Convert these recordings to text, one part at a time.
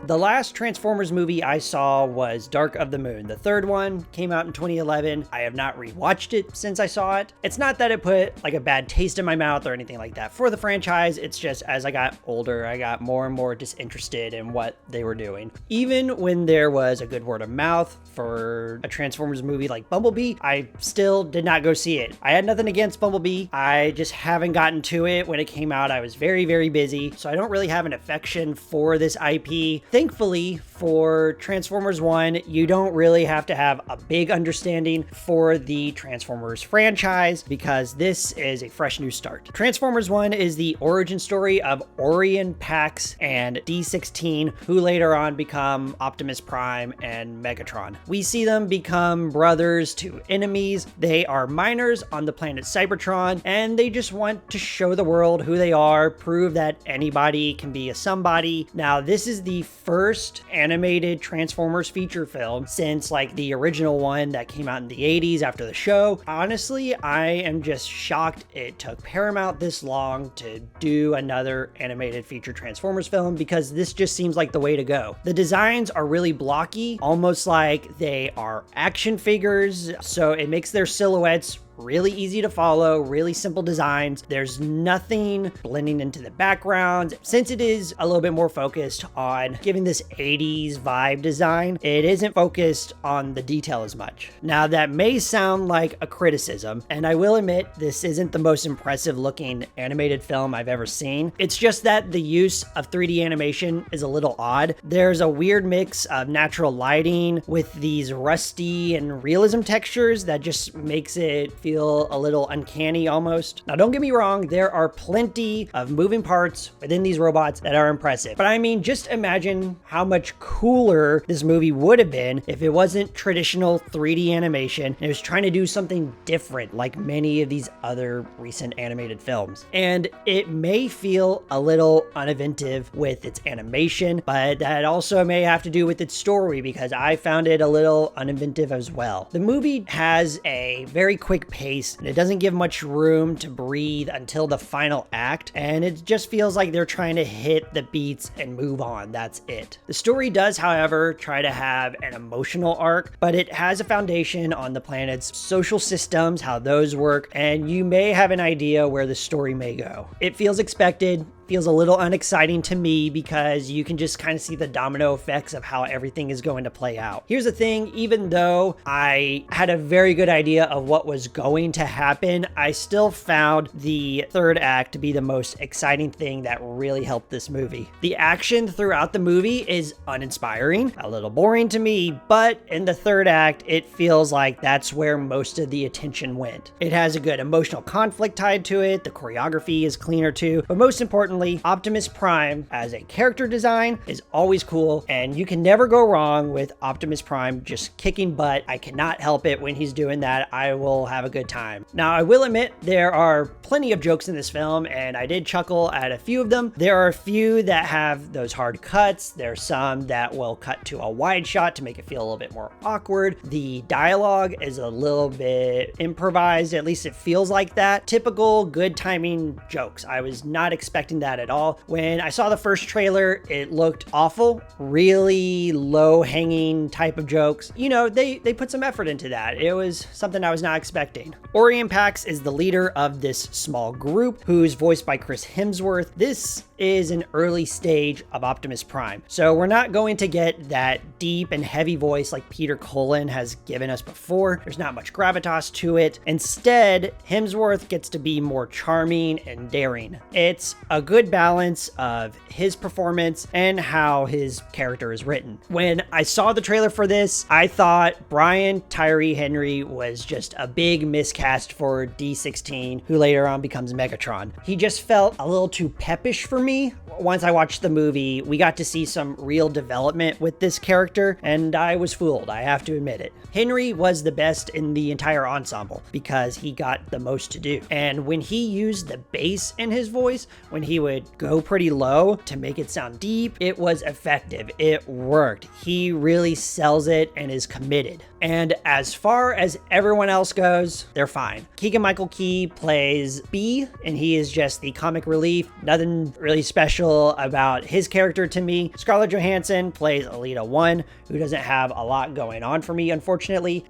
The last Transformers movie I saw was Dark of the Moon. The third one came out in 2011. I have not rewatched it since I saw it. It's not that it put like a bad taste in my mouth or anything like that for the franchise. It's just as I got older, I got more and more disinterested in what they were doing. Even when there was a good word of mouth for a Transformers movie like Bumblebee, I still did not go see it. I had nothing against Bumblebee. I just haven't gotten to it. When it came out, I was very, very busy. So I don't really have an affection for this IP. Thankfully, for Transformers 1, you don't really have to have a big understanding for the Transformers franchise because this is a fresh new start. Transformers 1 is the origin story of Orion, Pax, and D16, who later on become Optimus Prime and Megatron. We see them become brothers to enemies. They are miners on the planet Cybertron, and they just want to show the world who they are, prove that anybody can be a somebody. Now, this is the first animated Transformers feature film since like the original one that came out in the 80s after the show. Honestly, I am just shocked it took Paramount this long to do another animated feature Transformers film because this just seems like the way to go. The designs are really blocky, almost like they are action figures, so it makes their silhouettes really easy to follow, really simple designs. There's nothing blending into the background. Since it is a little bit more focused on giving this 80s vibe design, it isn't focused on the detail as much. Now, that may sound like a criticism, and I will admit this isn't the most impressive looking animated film I've ever seen. It's just that the use of 3D animation is a little odd. There's a weird mix of natural lighting with these rusty and realism textures that just makes it feel a little uncanny almost. Now, don't get me wrong, there are plenty of moving parts within these robots that are impressive. But I mean, just imagine how much cooler this movie would have been if it wasn't traditional 3D animation and it was trying to do something different like many of these other recent animated films. And it may feel a little uninventive with its animation, but that also may have to do with its story because I found it a little uninventive as well. The movie has a very quick pace, and it doesn't give much room to breathe until the final act, and it just feels like they're trying to hit the beats and move on. That's it. The story does, however, try to have an emotional arc, but it has a foundation on the planet's social systems, how those work, and you may have an idea where the story may go. It feels expected, feels a little unexciting to me because you can just kind of see the domino effects of how everything is going to play out. Here's the thing, even though I had a very good idea of what was going to happen, I still found the third act to be the most exciting thing that really helped this movie. The action throughout the movie is uninspiring, a little boring to me, but in the third act, it feels like that's where most of the attention went. It has a good emotional conflict tied to it, the choreography is cleaner too, but most importantly, Optimus Prime as a character design is always cool, and you can never go wrong with Optimus Prime just kicking butt. I cannot help it when he's doing that. I will have a good time. Now, I will admit there are plenty of jokes in this film, and I did chuckle at a few of them. There are a few that have those hard cuts. There's some that will cut to a wide shot to make it feel a little bit more awkward. The dialogue is a little bit improvised, at least it feels like that. Typical good timing jokes. I was not expecting that at all. When I saw the first trailer, it looked awful, really low hanging type of jokes. You know, they put some effort into that. It was something I was not expecting. Orion Pax is the leader of this small group who's voiced by Chris Hemsworth. This is an early stage of Optimus Prime, so we're not going to get that deep and heavy voice like Peter Cullen has given us before. There's not much gravitas to it. Instead, Hemsworth gets to be more charming and daring. It's a good balance of his performance and how his character is written. When I saw the trailer for this, I thought Brian Tyree Henry was just a big miscast for D16, who later on becomes Megatron. He just felt a little too peppish for me. Once I watched the movie, we got to see some real development with this character, and I was fooled, I have to admit it. Henry was the best in the entire ensemble because he got the most to do. And when he used the bass in his voice, when he would go pretty low to make it sound deep. It was effective. It worked. He really sells it and is committed. And as far as everyone else goes, they're fine. Keegan-Michael Key plays B, and he is just the comic relief. Nothing really special about his character to me. Scarlett Johansson plays Alita 1, who doesn't have a lot going on for me, unfortunately.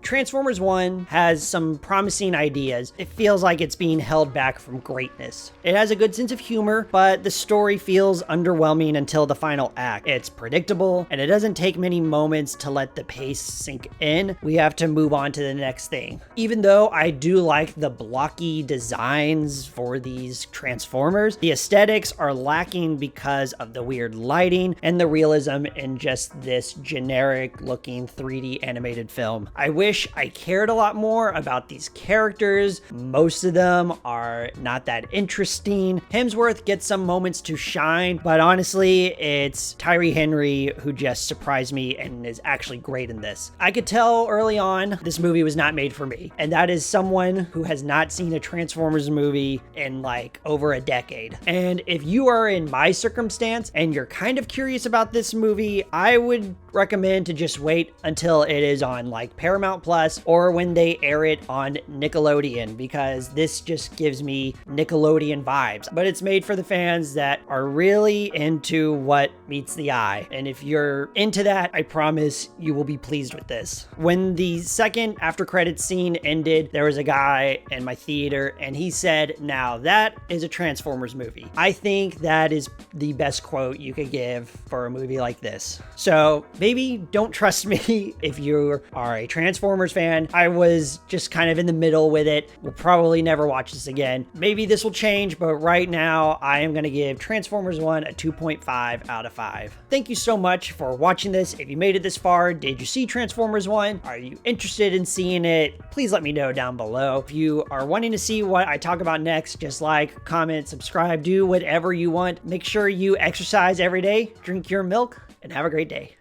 Transformers 1 has some promising ideas. It feels like it's being held back from greatness. It has a good sense of humor, but the story feels underwhelming until the final act. It's predictable, and it doesn't take many moments to let the pace sink in. We have to move on to the next thing. Even though I do like the blocky designs for these Transformers, the aesthetics are lacking because of the weird lighting and the realism in just this generic looking 3D animated film. I wish I cared a lot more about these characters. Most of them are not that interesting. Hemsworth gets some moments to shine, but honestly, it's Tyree Henry who just surprised me and is actually great in this. I could tell early on this movie was not made for me, and that is someone who has not seen a Transformers movie in like over a decade. And if you are in my circumstance and you're kind of curious about this movie, I would recommend to just wait until it is on like Paramount Plus or when they air it on Nickelodeon, because this just gives me Nickelodeon vibes. But it's made for the fans that are really into what meets the eye. And if you're into that, I promise you will be pleased with this. When the second after credits scene ended, there was a guy in my theater and he said, "Now that is a Transformers movie." I think that is the best quote you could give for a movie like this. So maybe don't trust me if you are a Transformers fan. I was just kind of in the middle with it. We'll probably never watch this again. Maybe this will change, but right now I am going to give Transformers 1 a 2.5 out of 5. Thank you so much for watching this. If you made it this far, did you see Transformers 1? Are you interested in seeing it? Please let me know down below. If you are wanting to see what I talk about next, just like, comment, subscribe, do whatever you want. Make sure you exercise every day, drink your milk, and have a great day.